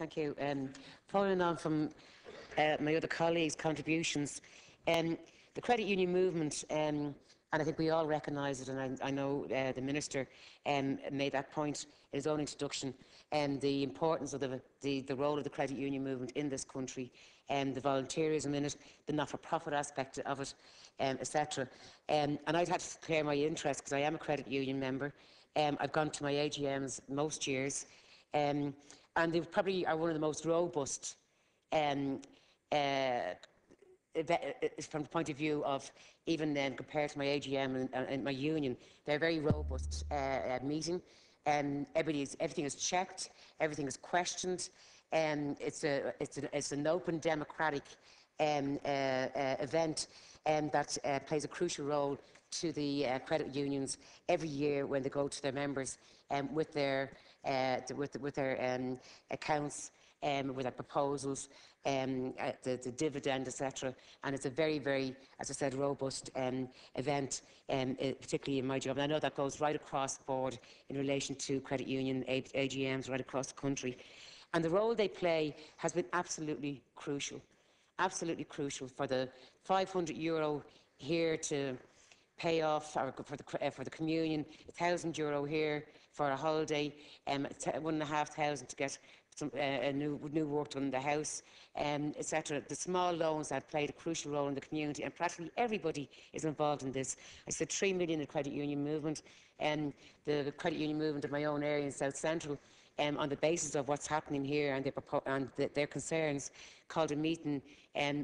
Thank you. Following on from my other colleagues' contributions, the credit union movement, and I think we all recognise it, and I know the Minister made that point in his own introduction, the importance of the role of the credit union movement in this country, the volunteerism in it, the not-for-profit aspect of it, etc. And I've had to declare my interest because I am a credit union member. I've gone to my AGMs most years. And they probably are one of the most robust from the point of view of, even then compared to my AGM and my union, they're a very robust meeting. Everything is checked, everything is questioned, it's an open democratic event that plays a crucial role to the credit unions every year when they go to their members with their accounts, with their proposals, the dividend, etc. And it's a very, very, as I said, robust event, particularly in my job. And I know that goes right across the board in relation to credit union AGMs right across the country. And the role they play has been absolutely crucial for the €500 here to pay off for the communion, €1,000 here for a holiday, £1,500 to get some new work done in the house, etc. The small loans that played a crucial role in the community, and practically everybody is involved in this. I said 3 million in the credit union movement, and the credit union movement in my own area in South Central, on the basis of what's happening here and their concerns, called a meeting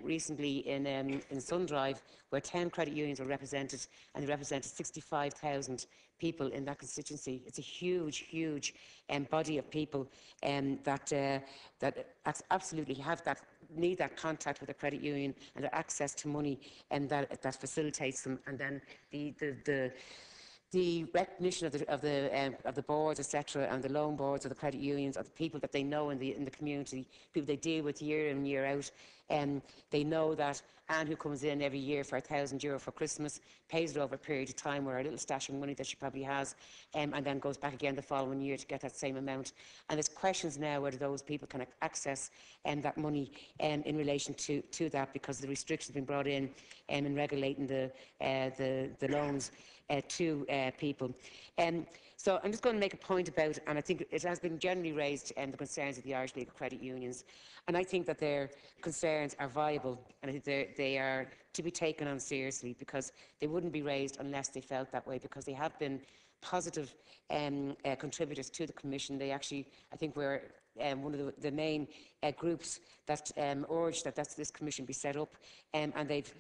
recently in Sundrive, where 10 credit unions were represented, and they represented 65,000 people in that constituency. It's a huge, huge body of people that absolutely need that contact with the credit union and their access to money, and that facilitates them. And then the recognition of the boards, etc., and the loan boards of the credit unions, of the people that they know in the community, people they deal with year in, year out. They know that Anne, who comes in every year for €1,000 for Christmas, pays it over a period of time with her little stash of money that she probably has, and then goes back again the following year to get that same amount. And there's questions now whether those people can access that money in relation to that, because the restrictions have been brought in regulating the loans to people. So I'm just going to make a point about it, and I think it has been generally raised the concerns of the Irish League of Credit Unions, and I think that their concerns are viable, and I think they are to be taken on seriously, because they wouldn't be raised unless they felt that way, because they have been positive contributors to the Commission. They actually, I think, were one of the main groups that urged that this Commission be set up, and they've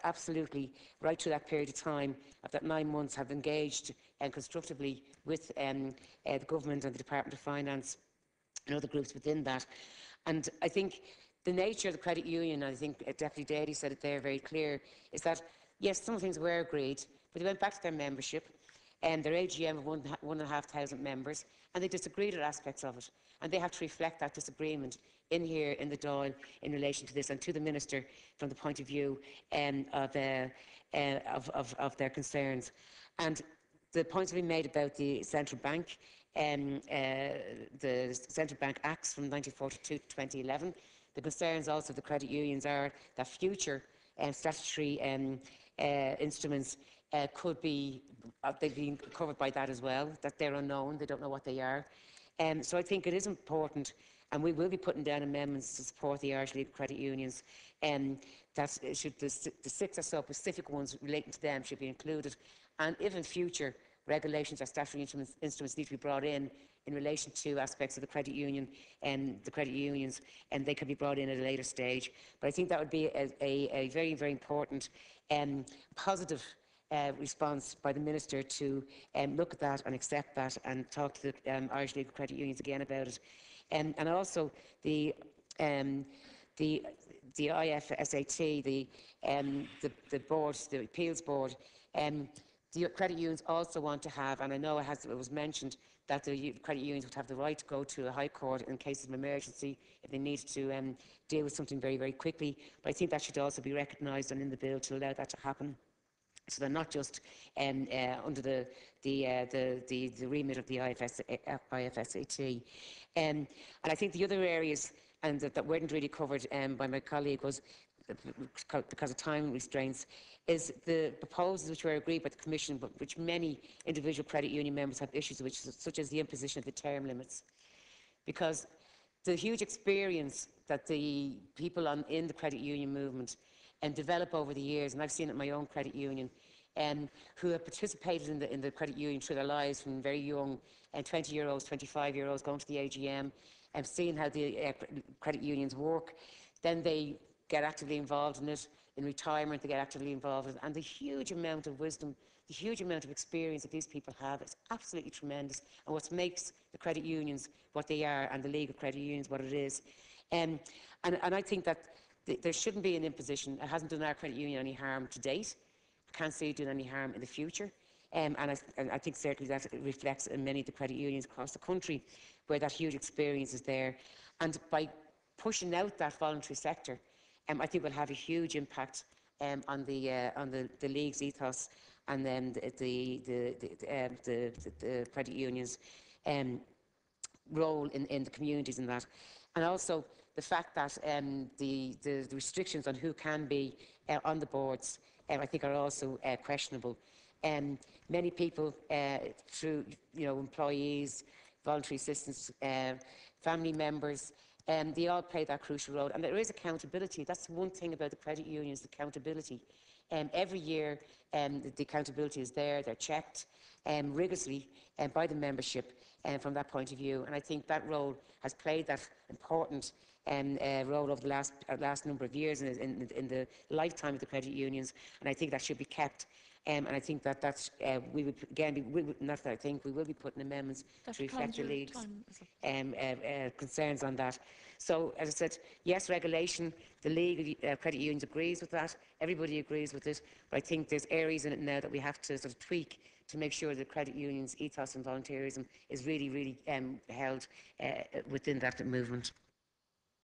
absolutely, right through that period of time, of that 9 months, have engaged constructively with the Government and the Department of Finance and other groups within that. And I think the nature of the credit union, and I think Deputy Daly said it there very clear, is that yes, some things were agreed, but they went back to their membership and their AGM of 1,500 members, and they disagreed with aspects of it, and they have to reflect that disagreement in here in the Dáil in relation to this, and to the Minister from the point of view of their concerns. And the points have been made about the central bank, the Central Bank Acts from 1942 to 2011. The concerns also of the credit unions are that future statutory instruments could be, they've been covered by that as well, that they're unknown, they don't know what they are. So I think it is important, and we will be putting down amendments to support the Irish League of Credit Unions, that the 6 or so specific ones relating to them should be included, and if in future regulations or statutory instruments need to be brought in relation to aspects of the credit union and the credit unions, and they could be brought in at a later stage. But I think that would be a very, very important positive response by the Minister to look at that and accept that, and talk to the Irish League of Credit Unions again about it. And also the IFSAT, the board, the appeals board, the credit unions also want to have, and I know it was mentioned, that the credit unions would have the right to go to a High Court in case of emergency if they need to deal with something very, very quickly. But I think that should also be recognised and in the bill to allow that to happen. So they're not just under the remit of the IFSAT. And I think the other areas and that weren't really covered by my colleague was, because of time restraints, is the proposals which were agreed by the Commission, but which many individual credit union members have issues with, such as the imposition of the term limits. Because the huge experience that the people in the credit union movement develop over the years, and I've seen it in my own credit union, who have participated in the credit union through their lives from very young, 20-year-olds, 25-year-olds, going to the AGM and seeing how the credit unions work. Then they get actively involved in it. In retirement, they get actively involved in it. And the huge amount of wisdom, the huge amount of experience that these people have is absolutely tremendous, and what makes the credit unions what they are, and the League of Credit Unions what it is. And I think that there shouldn't be an imposition. It hasn't done our credit union any harm to date. I can't see it doing any harm in the future. And I think certainly that it reflects in many of the credit unions across the country where that huge experience is there. And by pushing out that voluntary sector, I think will have a huge impact on the League's ethos and then the credit unions' role in the communities and that. And also the fact that the restrictions on who can be on the boards, I think, are also questionable. Many people, through employees, voluntary assistants, family members, they all play that crucial role. And there is accountability. That's one thing about the credit unions, accountability. Every year, the accountability is there. They're checked rigorously by the membership from that point of view. And I think that role has played that important role over the last number of years in the lifetime of the credit unions. And I think that should be kept. And I think that we would again not that I think we will be putting amendments to reflect the League's concerns on that. So, as I said, yes, regulation. The League of Credit Unions agrees with that. Everybody agrees with it. But I think there's areas in it now that we have to sort of tweak to make sure the credit unions' ethos and volunteerism is really, really held within that movement.